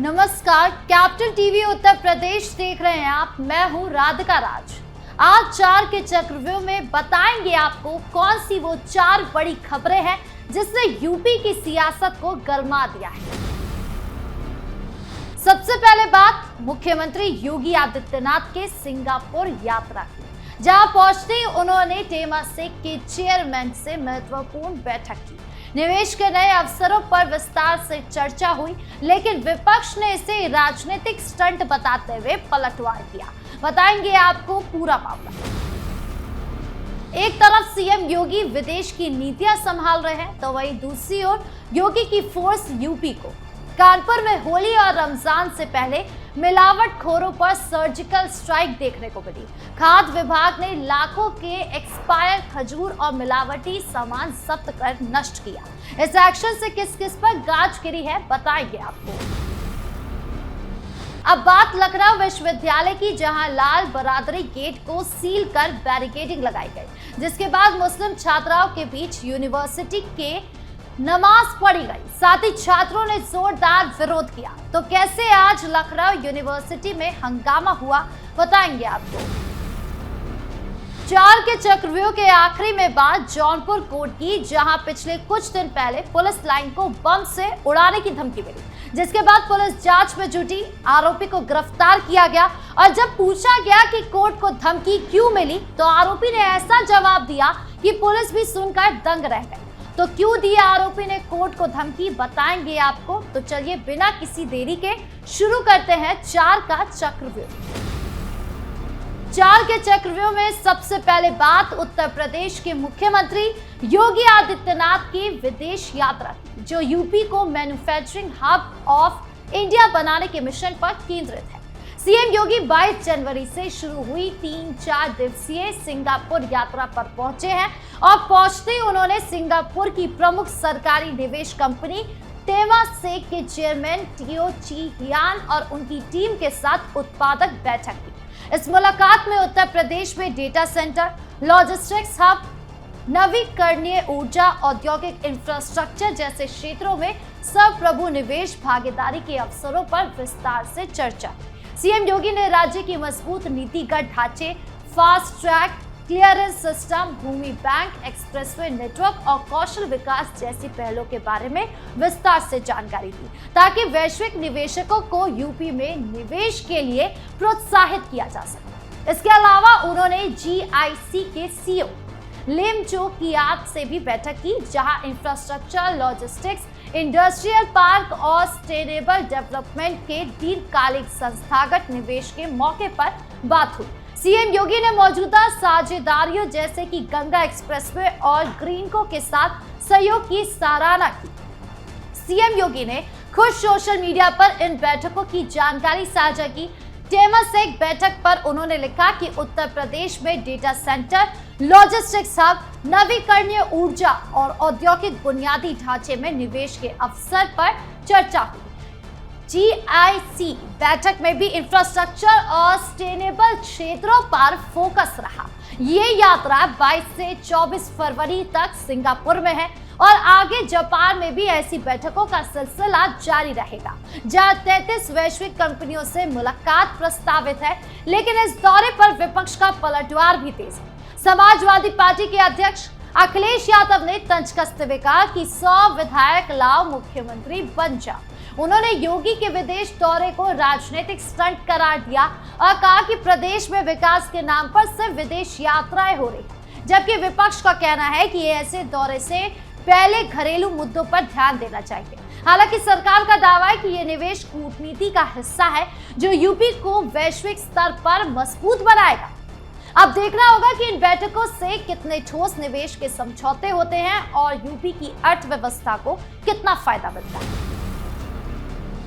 नमस्कार, capital TV Uttar Pradesh देख रहे हैं आप। मैं हूं राधिका राज। आज 4 के चक्रव्यूह में बताएंगे आपको कौन सी वो 4 बड़ी खबरें हैं जिसने यूपी की सियासत को गरमा दिया है। सबसे पहले बात मुख्यमंत्री योगी आदित्यनाथ के सिंगापुर यात्रा की, जहां पहुंचते ही उन्होंने टेमासेक के चेयरमैन से महत्वपूर्ण बैठक की। निवेश के नए अवसरों पर विस्तार से चर्चा हुई, लेकिन विपक्ष ने इसे राजनीतिक स्टंट बताते हुए पलटवार किया। बताएंगे आपको पूरा मामला। एक तरफ सीएम योगी विदेश की नीतियां संभाल रहे हैं, तो वहीं दूसरी ओर योगी की फोर्स यूपी को। कानपुर में होली और रमजान से पहले मिलावटखोरों पर सर्जिकल स्ट्राइक देखने को मिली। खाद्य विभाग ने लाखों के एक्सपायर खजूर और मिलावटी सामान जब्त कर नष्ट किया। इस एक्शन से किस किस पर गाज गिरी है, बताएंगे आपको। अब बात लखनऊ विश्वविद्यालय की, जहां लाल बरादरी गेट को सील कर बैरिकेडिंग लगाई गई, जिसके बाद मुस्लिम छात्राओं के बीच यूनिवर्सिटी के नमाज पढ़ी गई। साथ ही छात्रों ने जोरदार विरोध किया। तो कैसे आज लखनऊ यूनिवर्सिटी में हंगामा हुआ, बताएंगे आपको। 4 के चक्रव्यूह के आखिरी में बात जौनपुर कोर्ट की, जहां पिछले कुछ दिन पहले पुलिस लाइन को बम से उड़ाने की धमकी मिली, जिसके बाद पुलिस जांच में जुटी। आरोपी को गिरफ्तार किया गया और जब पूछा गया कि कोर्ट को धमकी क्यों मिली, तो आरोपी ने ऐसा जवाब दिया कि पुलिस भी सुनकर दंग रह गई। तो क्यों दिया आरोपी ने कोर्ट को धमकी, बताएंगे आपको। तो चलिए बिना किसी देरी के शुरू करते हैं 4 का चक्रव्यूह। 4 के चक्रव्यूह में सबसे पहले बात उत्तर प्रदेश के मुख्यमंत्री योगी आदित्यनाथ की विदेश यात्रा की, जो यूपी को मैन्युफैक्चरिंग हब ऑफ इंडिया बनाने के मिशन पर केंद्रित है। सीएम योगी 22 जनवरी से शुरू हुई 3-4 दिवसीय सिंगापुर यात्रा पर पहुंचे हैं और पहुंचते ही उन्होंने सिंगापुर की प्रमुख सरकारी निवेश कंपनी टेमासेक के चेयरमैन टियो ची हियान और उनकी टीम के साथ उत्पादक बैठक की। इस मुलाकात में उत्तर प्रदेश में डेटा सेंटर, लॉजिस्टिक्स हब, नवीकरणीय ऊर्जा, औद्योगिक इंफ्रास्ट्रक्चर जैसे क्षेत्रों में सर्वप्रभु निवेश भागीदारी के अवसरों पर विस्तार से चर्चा। सीएम योगी ने राज्य की मजबूत नीतिगत ढांचे, फास्ट ट्रैक क्लियरेंस सिस्टम, भूमि बैंक, एक्सप्रेसवे नेटवर्क और कौशल विकास जैसी पहलों के बारे में विस्तार से जानकारी दी, ताकि वैश्विक निवेशकों को यूपी में निवेश के लिए प्रोत्साहित किया जा सके। इसके अलावा उन्होंने जीआईसी के सीईओ लिमचो कियात से भी बैठक की, जहां इंफ्रास्ट्रक्चर, लॉजिस्टिक्स, इंडस्ट्रियल पार्क और सस्टेनेबल डेवलपमेंट के दीर्घकालिक संस्थागत निवेश के मौके पर बात हुई। सीएम योगी ने मौजूदा साझेदारियों जैसे कि गंगा एक्सप्रेसवे और ग्रीनको के साथ सहयोग की सराहना की। सीएम योगी ने खुद सोशल मीडिया पर इन बैठकों की जानकारी साझा की। टेमासेक बैठक पर उन्होंने लिखा कि उत्तर प्रदेश में डेटा सेंटर, लॉजिस्टिक्स हब, नवीकरणीय ऊर्जा और औद्योगिक बुनियादी ढांचे में निवेश के अवसर पर चर्चा हुई। जीआईसी बैठक में भी इंफ्रास्ट्रक्चर और सस्टेनेबल क्षेत्रों पर फोकस रहा। ये यात्रा 22 से 24 फरवरी तक सिंगापुर में है और आगे जापान में भी ऐसी बैठकों का सिलसिला जारी रहेगा, जहां 33 वैश्विक कंपनियों से मुलाकात प्रस्तावित है। लेकिन इस दौरे पर विपक्ष का पलटवार भी तेज है। समाजवादी पार्टी के अध्यक्ष अखिलेश यादव ने तंज कसते हुए कहा कि 100 विधायक लाओ, मुख्यमंत्री बन जा। उन्होंने योगी के विदेश दौरे को राजनीतिक स्टंट करार दिया और कहा कि प्रदेश में विकास के नाम पर सिर्फ विदेश यात्राएं हो रही है, जबकि विपक्ष का कहना है कि ऐसे दौरे से पहले घरेलू मुद्दों पर ध्यान देना चाहिए। हालांकि सरकार का दावा है कि ये निवेश कूटनीति का हिस्सा है, जो यूपी को वैश्विक स्तर पर मजबूत बनाएगा। अब देखना होगा कि इन बैठकों से कितने ठोस निवेश के समझौते होते हैं और यूपी की अर्थव्यवस्था को कितना फायदा मिलता है।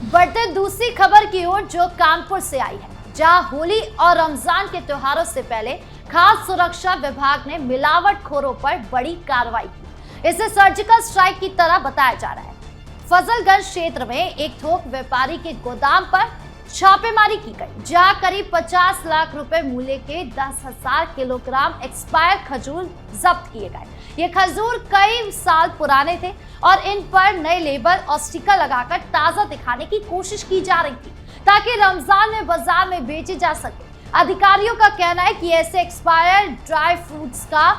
बढ़ते दूसरी खबर की ओर, जो कानपुर से आई है, जहां होली और रमजान के त्योहारों से पहले खाद्य सुरक्षा विभाग ने मिलावटखोरों पर बड़ी कार्रवाई की। इसे सर्जिकल स्ट्राइक की तरह बताया जा रहा है। फजलगंज क्षेत्र में एक थोक व्यापारी के गोदाम पर छापेमारी की गई, जहां करीब 50 लाख रुपए मूल्य के 10,000 किलोग्राम एक्सपायर खजूर जब्त किए गए। ये खजूर कई साल पुराने थे और इन पर नए लेबल और स्टिकर लगाकर ताजा दिखाने की कोशिश की जा रही थी ताकि रमजान में बाजार में बेचे जा सके। अधिकारियों का कहना है कि ऐसे एक्सपायर्ड ड्राई फ्रूट्स का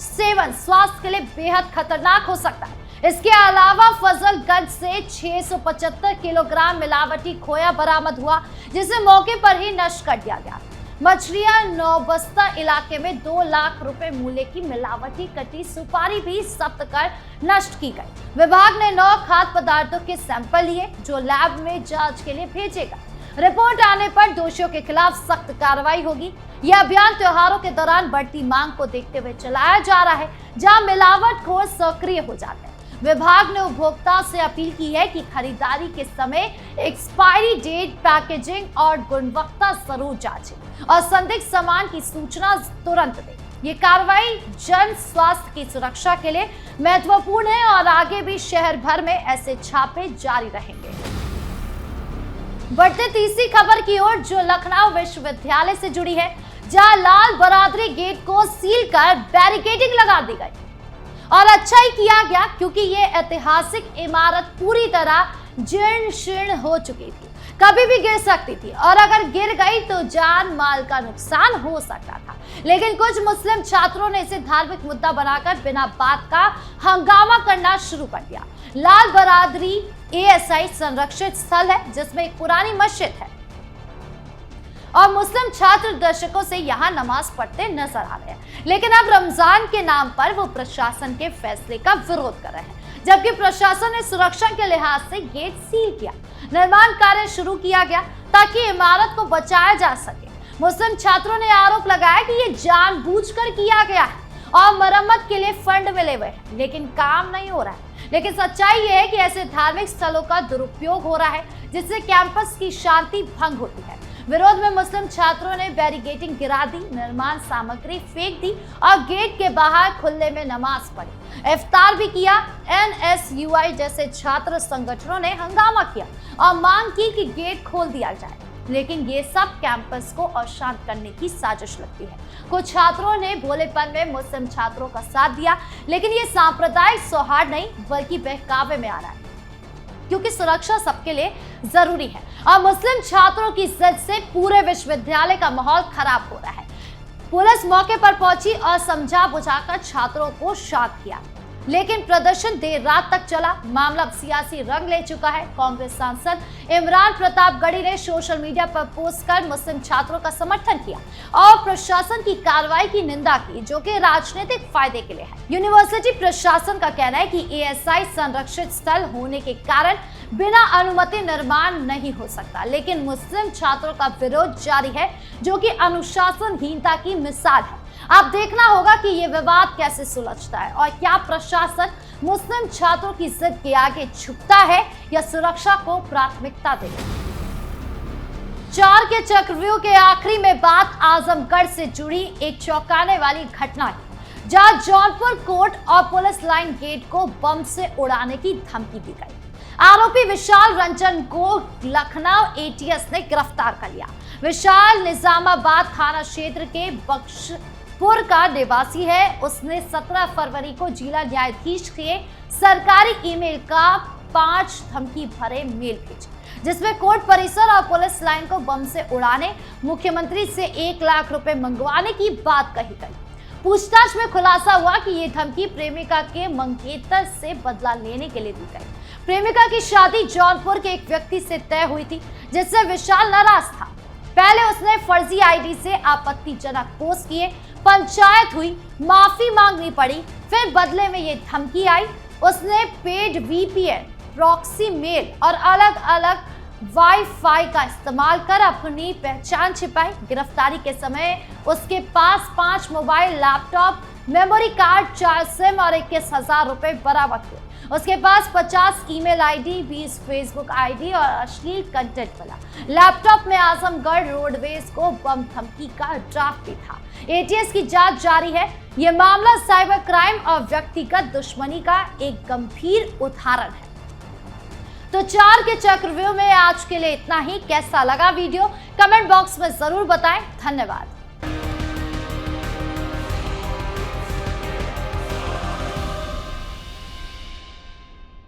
सेवन स्वास्थ्य के लिए बेहद खतरनाक हो सकता है। इसके अलावा फजलगंज से 675 किलोग्राम मिलावटी खोया बरामद हुआ, जिसे मौके पर ही नष्ट कर दिया गया। मछलिया नौबस्ता इलाके में 2 लाख रुपए मूल्य की मिलावटी कटी सुपारी भी जब्त कर नष्ट की गई। विभाग ने 9 खाद्य पदार्थों के सैंपल लिए, जो लैब में जांच के लिए भेजेगा। रिपोर्ट आने पर दोषियों के खिलाफ सख्त कार्रवाई होगी। यह अभियान त्योहारों के दौरान बढ़ती मांग को देखते हुए चलाया जा रहा है, जहां मिलावटखोर सक्रिय हो जाते हैं। विभाग ने उपभोक्ता से अपील की है कि खरीदारी के समय एक्सपायरी डेट, पैकेजिंग और गुणवत्ता जरूर जांचें और संदिग्ध सामान की सूचना तुरंत दें। ये कार्रवाई जन स्वास्थ्य की सुरक्षा के लिए महत्वपूर्ण है और आगे भी शहर भर में ऐसे छापे जारी रहेंगे। बढ़ते तीसरी खबर की ओर, जो लखनऊ विश्वविद्यालय से जुड़ी है, जहां लाल बरादरी गेट को सील कर बैरिकेडिंग लगा दी गई और अच्छा ही किया गया, क्योंकि ये ऐतिहासिक इमारत पूरी तरह जीर्ण शीर्ण हो चुकी थी, कभी भी गिर सकती थी और अगर गिर गई तो जान माल का नुकसान हो सकता था। लेकिन कुछ मुस्लिम छात्रों ने इसे धार्मिक मुद्दा बनाकर बिना बात का हंगामा करना शुरू कर दिया। लाल बरादरी एएसआई संरक्षित स्थल है, जिसमें एक पुरानी मस्जिद है और मुस्लिम छात्र दशकों से यहाँ नमाज पढ़ते नजर आ रहे हैं। लेकिन अब रमजान के नाम पर वो प्रशासन के फैसले का विरोध कर रहे हैं, जबकि प्रशासन ने सुरक्षा के लिहाज से गेट सील किया। निर्माण कार्य शुरू किया गया ताकि इमारत को बचाया जा सके। मुस्लिम छात्रों ने आरोप लगाया कि ये जानबूझकर किया गया है और मरम्मत के लिए फंड मिले हुए हैं, लेकिन काम नहीं हो रहा है। लेकिन सच्चाई ये है कि ऐसे धार्मिक स्थलों का दुरुपयोग हो रहा है, जिससे कैंपस की शांति भंग होती है। विरोध में मुस्लिम छात्रों ने बैरिकेडिंग गिरा दी, निर्माण सामग्री फेंक दी और गेट के बाहर खुले में नमाज पढ़ी, इफ्तार भी किया। एनएसयूआई जैसे छात्र संगठनों ने हंगामा किया और मांग की कि गेट खोल दिया जाए, लेकिन ये सब कैंपस को अशांत करने की साजिश लगती है। कुछ छात्रों ने भोलेपन में मुस्लिम छात्रों का साथ दिया, लेकिन ये सांप्रदायिक सौहार्द नहीं बल्कि बहकावे में आ रहा है, क्योंकि सुरक्षा सबके लिए जरूरी है और मुस्लिम छात्रों की जिद से पूरे विश्वविद्यालय का माहौल खराब हो रहा है। पुलिस मौके पर पहुंची और समझा बुझाकर छात्रों को शांत किया, लेकिन प्रदर्शन देर रात तक चला। मामला सियासी रंग ले चुका है। कांग्रेस सांसद इमरान प्रतापगढ़ी ने सोशल मीडिया पर पोस्ट कर मुस्लिम छात्रों का समर्थन किया और प्रशासन की कार्रवाई की निंदा की, जो कि राजनीतिक फायदे के लिए है। यूनिवर्सिटी प्रशासन का कहना है कि एएसआई संरक्षित स्थल होने के कारण बिना अनुमति निर्माण नहीं हो सकता, लेकिन मुस्लिम छात्रों का विरोध जारी है, जो कि अनुशासनहीनता की मिसाल है। अब देखना होगा कि ये विवाद कैसे सुलझता है और क्या प्रशासन मुस्लिम छात्रों की जिद के आगे झुकता है या सुरक्षा को प्राथमिकता देगा। 4 के चक्रव्यूह के आखिरी में बात आजमगढ़ से जुड़ी एक चौंकाने वाली घटना की, जहां जौनपुर कोर्ट और पुलिस लाइन गेट को बम से उड़ाने की धमकी दी गई। आरोपी विशाल रंजन को लखनऊ एटीएस ने गिरफ्तार कर लिया। विशाल निजामाबाद थाना क्षेत्र के बख्शपुर का निवासी है। उसने 17 फरवरी को जिला न्यायाधीश के सरकारी ईमेल का 5 धमकी भरे मेल भेजे, जिसमें कोर्ट परिसर और पुलिस लाइन को बम से उड़ाने, मुख्यमंत्री से 1 लाख रुपए मंगवाने की बात कही गई। पूछताछ में खुलासा हुआ कि ये धमकी प्रेमिका के मंगेतर से बदला लेने के लिए दी गई। प्रेमिका की शादी जौनपुर के एक व्यक्ति से तय हुई थी, जिससे विशाल नाराज था। पहले उसने फर्जी आईडी से आपत्तिजनक पोस्ट किए, पंचायत हुई, माफी मांगनी पड़ी, फिर बदले में ये धमकी आई। उसने पेड वीपीएन, प्रॉक्सी मेल और अलग अलग वाईफाई का इस्तेमाल कर अपनी पहचान छिपाई। गिरफ्तारी के समय उसके पास 5 mobile, laptop, memory card, 4 SIM और 21,000 रुपए बरामद हुए। उसके पास 50 ईमेल आईडी, 20 फेसबुक आईडी और अश्लील कंटेंट मिला। लैपटॉप में आजमगढ़ रोडवेज को बम धमकी का ड्राफ्ट भी था। एटीएस की जांच जारी है। यह मामला साइबर क्राइम और व्यक्तिगत दुश्मनी का एक गंभीर उदाहरण है। तो 4 के चक्रव्यूह में आज के लिए इतना ही। कैसा लगा वीडियो कमेंट बॉक्स में जरूर बताएं। धन्यवाद।